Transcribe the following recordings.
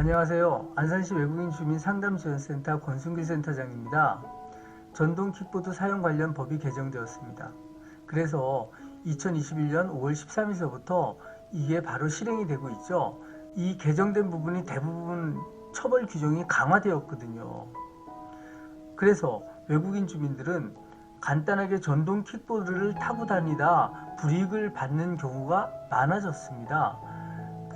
안녕하세요. 안산시 외국인 주민 상담지원센터 권순길 센터장입니다. 전동 킥보드 사용 관련 법이 개정되었습니다. 그래서 2021년 5월 13일서부터 이게 바로 실행이 되고 있죠. 이 개정된 부분이 대부분 처벌 규정이 강화되었거든요. 그래서 외국인 주민들은 간단하게 전동 킥보드를 타고 다니다 불이익을 받는 경우가 많아졌습니다.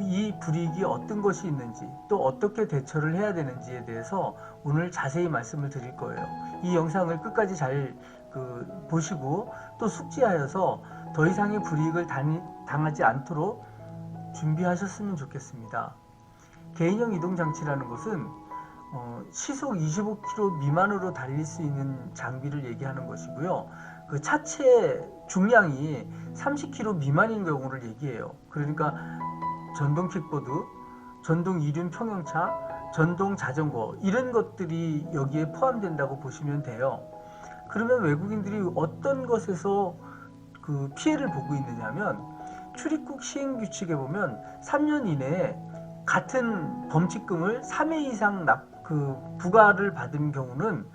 이 불이익이 어떤 것이 있는지 또 어떻게 대처를 해야 되는지에 대해서 오늘 자세히 말씀을 드릴 거예요. 이 영상을 끝까지 잘 보시고 또 숙지하여서 더 이상의 불이익을 당하지 않도록 준비하셨으면 좋겠습니다. 개인형 이동장치라는 것은 시속 25km 미만으로 달릴 수 있는 장비를 얘기하는 것이고요. 그 차체 중량이 30kg 미만인 경우를 얘기해요. 그러니까 전동 킥보드, 전동 이륜 평형차, 전동 자전거 이런 것들이 여기에 포함된다고 보시면 돼요. 그러면 외국인들이 어떤 것에서 그 피해를 보고 있느냐면 출입국 시행규칙에 보면 3년 이내에 같은 범칙금을 3회 이상 부과를 받은 경우는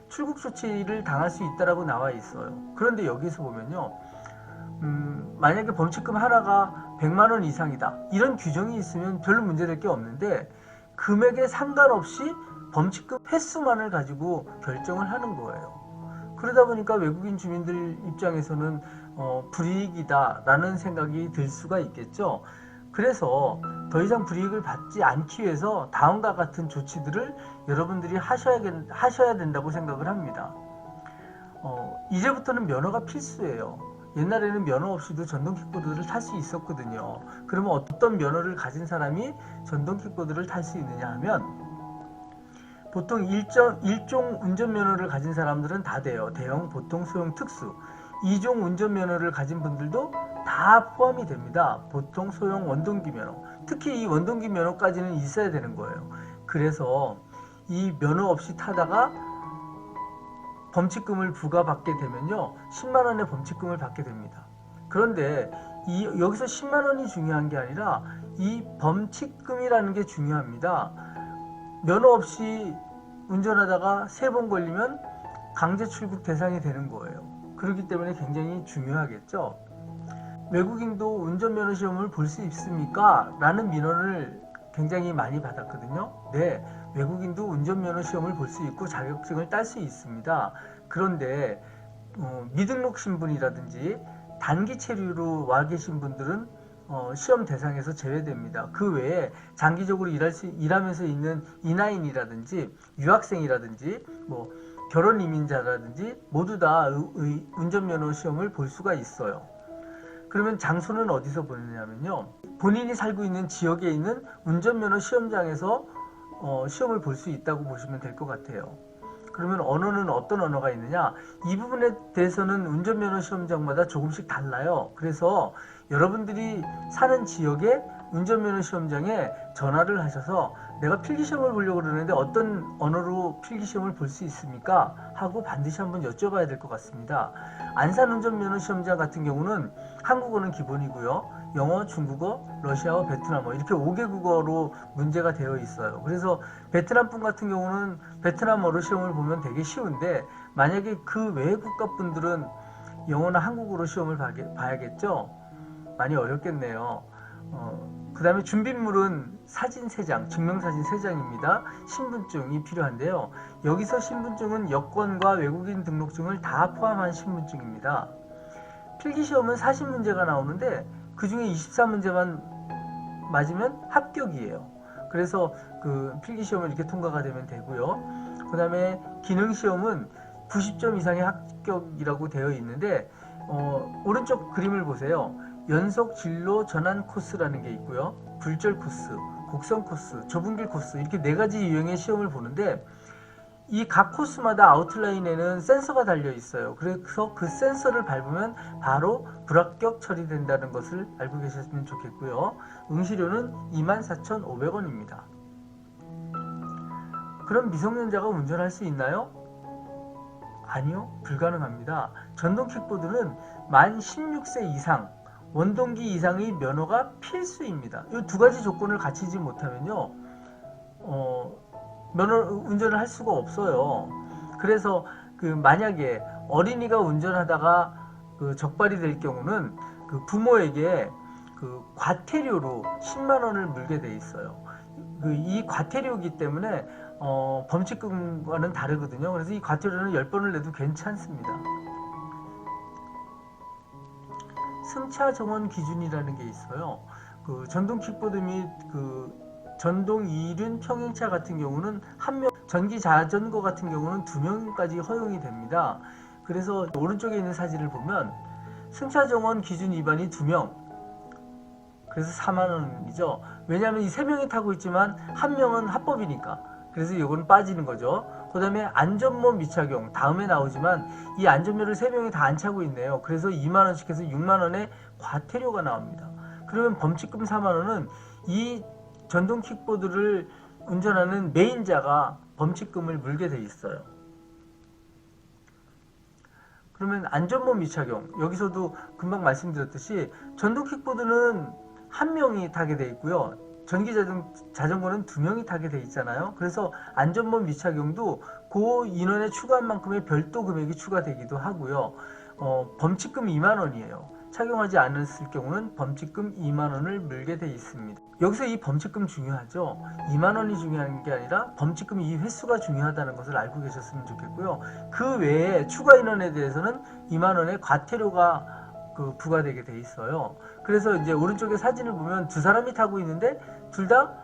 출국 조치를 당할 수 있다라고 나와 있어요. 그런데 여기서 보면요. 만약에 범칙금 하나가 100만 원 이상이다. 이런 규정이 있으면 별로 문제될 게 없는데 금액에 상관없이 범칙금 횟수만을 가지고 결정을 하는 거예요. 그러다 보니까 외국인 주민들 입장에서는 불이익이다 라는 생각이 들 수가 있겠죠. 그래서 더 이상 불이익을 받지 않기 위해서 다음과 같은 조치들을 여러분들이 하셔야 된다고 생각을 합니다. 이제부터는 면허가 필수예요. 옛날에는 면허 없이도 전동 킥보드를 탈 수 있었거든요. 그러면 어떤 면허를 가진 사람이 전동 킥보드를 탈 수 있느냐 하면 보통 일종 운전면허를 가진 사람들은 다 돼요. 대형, 보통, 소형, 특수. 2종 운전면허를 가진 분들도 다 포함이 됩니다. 보통, 소형, 원동기 면허. 특히 이 원동기 면허까지는 있어야 되는 거예요. 그래서 이 면허 없이 타다가 범칙금을 부과받게 되면요 10만원의 범칙금을 받게 됩니다. 그런데 여기서 10만원이 중요한 게 아니라 이 범칙금이라는 게 중요합니다. 면허 없이 운전하다가 3번 걸리면 강제 출국 대상이 되는 거예요. 그렇기 때문에 굉장히 중요하겠죠. 외국인도 운전면허 시험을 볼 수 있습니까? 라는 민원을 굉장히 많이 받았거든요. 네, 외국인도 운전면허 시험을 볼 수 있고 자격증을 딸 수 있습니다. 그런데 미등록 신분이라든지 단기 체류로 와 계신 분들은 시험 대상에서 제외됩니다. 그 외에 장기적으로 일하면서 있는 인하인이라든지 유학생이라든지 결혼 이민자라든지 모두 다 운전면허 시험을 볼 수가 있어요. 그러면 장소는 어디서 보느냐면요. 본인이 살고 있는 지역에 있는 운전면허 시험장에서 시험을 볼 수 있다고 보시면 될 것 같아요. 그러면 언어는 어떤 언어가 있느냐? 이 부분에 대해서는 운전면허 시험장마다 조금씩 달라요. 그래서 여러분들이 사는 지역의 운전면허 시험장에 전화를 하셔서 내가 필기시험을 보려고 그러는데 어떤 언어로 필기시험을 볼 수 있습니까? 하고 반드시 한번 여쭤봐야 될 것 같습니다. 안산 운전면허 시험장 같은 경우는 한국어는 기본이고요. 영어, 중국어, 러시아어, 베트남어 이렇게 5개국어로 문제가 되어 있어요. 그래서 베트남 분 같은 경우는 베트남어로 시험을 보면 되게 쉬운데 만약에 그 외 국가분들은 영어나 한국어로 시험을 봐야겠죠? 많이 어렵겠네요. 그 다음에 준비물은 사진 3장, 증명사진 3장입니다. 신분증이 필요한데요. 여기서 신분증은 여권과 외국인 등록증을 다 포함한 신분증입니다. 필기시험은 40문제가 나오는데 그 중에 24문제만 맞으면 합격이에요. 그래서 그 필기시험을 이렇게 통과가 되면 되고요. 그 다음에 기능시험은 90점 이상의 합격이라고 되어 있는데 오른쪽 그림을 보세요. 연속 진로 전환 코스라는 게 있고요. 굴절 코스, 곡선 코스, 좁은 길 코스 이렇게 4가지 유형의 시험을 보는데 이 각 코스마다 아웃라인에는 센서가 달려 있어요. 그래서 그 센서를 밟으면 바로 불합격 처리된다는 것을 알고 계셨으면 좋겠고요. 응시료는 24,500원입니다. 그럼 미성년자가 운전할 수 있나요? 아니요, 불가능합니다. 전동 킥보드는 만 16세 이상, 원동기 이상의 면허가 필수입니다. 이 2가지 조건을 갖추지 못하면요 운전을 할 수가 없어요. 그래서 만약에 어린이가 운전하다가 적발이 될 경우는 부모에게 과태료로 10만 원을 물게 돼 있어요. 이 과태료이기 때문에 범칙금과는 다르거든요. 그래서 이 과태료는 10번을 내도 괜찮습니다. 승차 정원 기준이라는 게 있어요. 전동 킥보드 및 전동 이륜 평행차 같은 경우는 1명, 전기 자전거 같은 경우는 2명까지 허용이 됩니다. 그래서 오른쪽에 있는 사진을 보면 승차 정원 기준 위반이 2명, 그래서 4만 원이죠. 왜냐하면 이 3명이 타고 있지만 1명은 합법이니까. 그래서 이건 빠지는 거죠. 그 다음에 안전모 미착용, 다음에 나오지만 이 안전모를 3명이 다 안 차고 있네요. 그래서 2만 원씩 해서 6만 원의 과태료가 나옵니다. 그러면 범칙금 4만 원은 이 전동 킥보드를 운전하는 메인자가 범칙금을 물게 돼 있어요. 그러면 안전모 미착용, 여기서도 금방 말씀드렸듯이 전동 킥보드는 1명이 타게 돼 있고요. 전기 자전거는 2명이 타게 돼 있잖아요. 그래서 안전모 미착용도 그 인원에 추가한 만큼의 별도 금액이 추가되기도 하고요. 범칙금 2만 원이에요. 착용하지 않았을 경우는 범칙금 2만 원을 물게 돼 있습니다. 여기서 이 범칙금 중요하죠. 2만 원이 중요한 게 아니라 범칙금 이 횟수가 중요하다는 것을 알고 계셨으면 좋겠고요. 그 외에 추가 인원에 대해서는 2만 원의 과태료가 부과되게 돼 있어요. 그래서 이제 오른쪽에 사진을 보면 두 사람이 타고 있는데 둘 다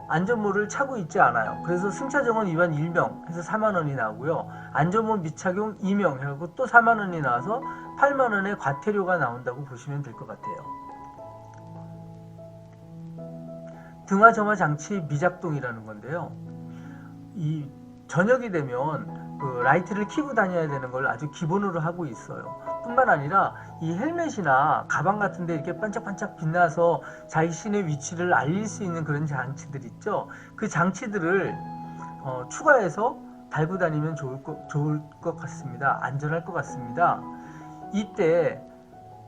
안전모를 차고 있지 않아요. 그래서 승차정원 위반 1명 해서 4만 원이 나오고요. 안전모 미착용 2명 해서 또 4만 원이 나와서 8만 원의 과태료가 나온다고 보시면 될 것 같아요. 등화 점화 장치 미작동이라는 건데요. 이 저녁이 되면 라이트를 켜고 다녀야 되는 걸 아주 기본으로 하고 있어요. 뿐만 아니라 이 헬멧이나 가방 같은 데 이렇게 반짝반짝 빛나서 자신의 위치를 알릴 수 있는 그런 장치들 있죠. 그 장치들을 추가해서 달고 다니면 좋을 것 같습니다. 안전할 것 같습니다. 이때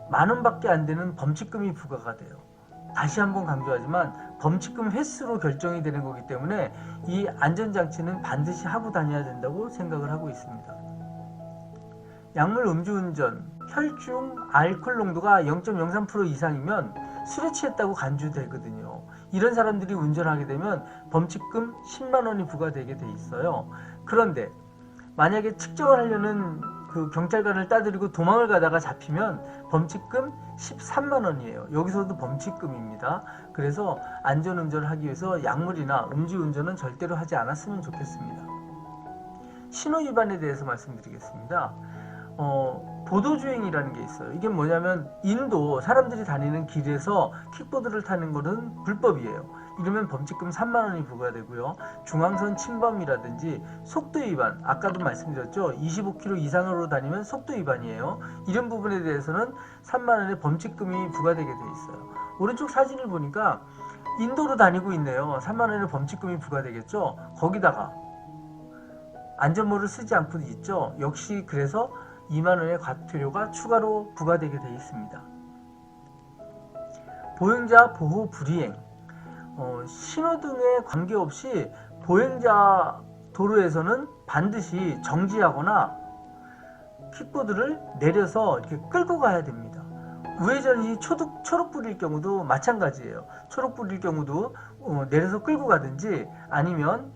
10,000원 밖에 안 되는 범칙금이 부과가 돼요. 다시 한번 강조하지만 범칙금 횟수로 결정이 되는 거기 때문에 이 안전장치는 반드시 하고 다녀야 된다고 생각을 하고 있습니다. 약물 음주운전, 혈중 알코올 농도가 0.03% 이상이면 술에 취했다고 간주되거든요. 이런 사람들이 운전하게 되면 범칙금 10만 원이 부과되게 돼 있어요. 그런데 만약에 측정을 하려는 경찰관을 따돌리고 도망을 가다가 잡히면 범칙금 13만 원이에요. 여기서도 범칙금입니다. 그래서 안전운전을 하기 위해서 약물이나 음주운전은 절대로 하지 않았으면 좋겠습니다. 신호위반에 대해서 말씀드리겠습니다. 보도주행이라는 게 있어요. 이게 뭐냐면 인도 사람들이 다니는 길에서 킥보드를 타는 것은 불법이에요. 이러면 범칙금 3만 원이 부과되고요. 중앙선 침범이라든지 속도 위반, 아까도 말씀드렸죠. 25km 이상으로 다니면 속도 위반이에요. 이런 부분에 대해서는 3만 원의 범칙금이 부과되게 돼 있어요. 오른쪽 사진을 보니까 인도로 다니고 있네요. 3만 원의 범칙금이 부과되겠죠. 거기다가 안전모를 쓰지 않고 있죠. 역시 그래서 2만 원의 과태료가 추가로 부과되게 되어 있습니다. 보행자 보호 불이행, 신호등에 관계없이 보행자 도로에서는 반드시 정지하거나 킥보드를 내려서 이렇게 끌고 가야 됩니다. 우회전이 초록불일 경우도 마찬가지예요. 초록불일 경우도 내려서 끌고 가든지 아니면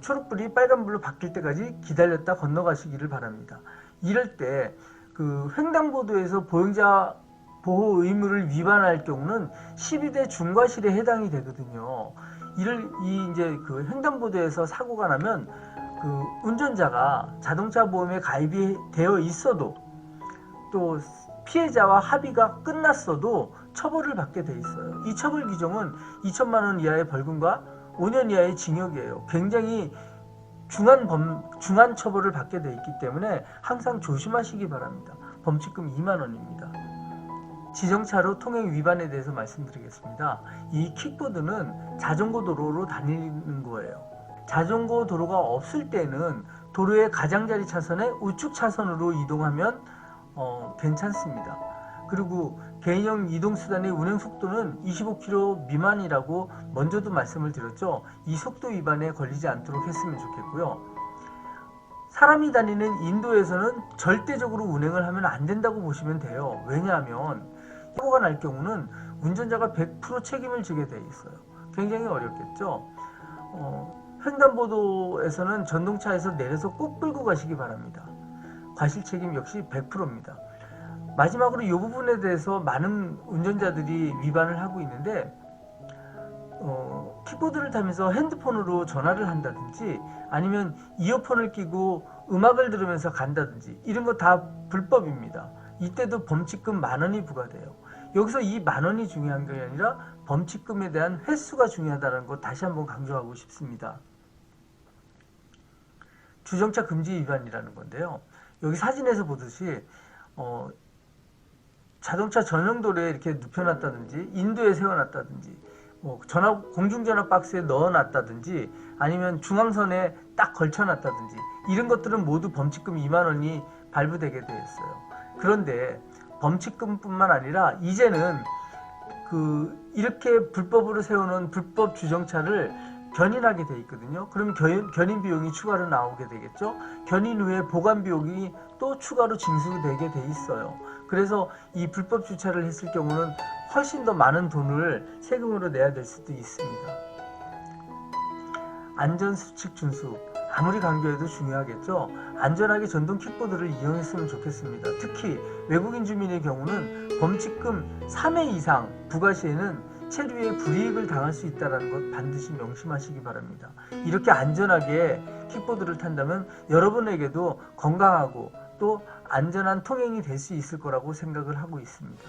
초록불이 빨간불로 바뀔 때까지 기다렸다 건너가시기를 바랍니다. 이럴 때 횡단보도에서 보행자 보호 의무를 위반할 경우는 12대 중과실에 해당이 되거든요. 이제 횡단보도에서 사고가 나면 운전자가 자동차 보험에 가입이 되어 있어도 또 피해자와 합의가 끝났어도 처벌을 받게 돼 있어요. 이 처벌 규정은 2천만 원 이하의 벌금과 5년 이하의 징역이에요. 굉장히 중한 처벌을 받게 돼 있기 때문에 항상 조심하시기 바랍니다. 범칙금 2만 원입니다. 지정차로 통행 위반에 대해서 말씀드리겠습니다. 이 킥보드는 자전거 도로로 다니는 거예요. 자전거 도로가 없을 때는 도로의 가장자리 차선에 우측 차선으로 이동하면 괜찮습니다. 그리고 개인형 이동수단의 운행 속도는 25km 미만이라고 먼저도 말씀을 드렸죠. 이 속도 위반에 걸리지 않도록 했으면 좋겠고요. 사람이 다니는 인도에서는 절대적으로 운행을 하면 안 된다고 보시면 돼요. 왜냐하면 사고가 날 경우는 운전자가 100% 책임을 지게 돼 있어요. 굉장히 어렵겠죠. 횡단보도에서는 전동차에서 내려서 꼭 끌고 가시기 바랍니다. 과실 책임 역시 100%입니다. 마지막으로 이 부분에 대해서 많은 운전자들이 위반을 하고 있는데 킥보드를 타면서 핸드폰으로 전화를 한다든지 아니면 이어폰을 끼고 음악을 들으면서 간다든지 이런 거 다 불법입니다. 이때도 범칙금 10,000원이 부과돼요. 여기서 이 10,000원이 중요한 게 아니라 범칙금에 대한 횟수가 중요하다는 거 다시 한번 강조하고 싶습니다. 주정차 금지 위반이라는 건데요. 여기 사진에서 보듯이 자동차 전용 도로에 이렇게 눕혀놨다든지 인도에 세워놨다든지 공중전화 박스에 넣어놨다든지 아니면 중앙선에 딱 걸쳐놨다든지 이런 것들은 모두 범칙금 20,000원이 발부되게 되어 있어요. 그런데 범칙금뿐만 아니라 이제는 이렇게 불법으로 세우는 불법 주정차를 견인하게 돼 있거든요. 그럼 견인 비용이 추가로 나오게 되겠죠. 견인 후에 보관 비용이 또 추가로 징수되게 돼 있어요. 그래서 이 불법 주차를 했을 경우는 훨씬 더 많은 돈을 세금으로 내야 될 수도 있습니다. 안전수칙 준수 아무리 강조해도 중요하겠죠. 안전하게 전동 킥보드를 이용했으면 좋겠습니다. 특히 외국인 주민의 경우는 범칙금 3회 이상 부과 시에는 체류에 불이익을 당할 수 있다는 것 반드시 명심하시기 바랍니다. 이렇게 안전하게 킥보드를 탄다면 여러분에게도 건강하고 또 안전한 통행이 될 수 있을 거라고 생각을 하고 있습니다.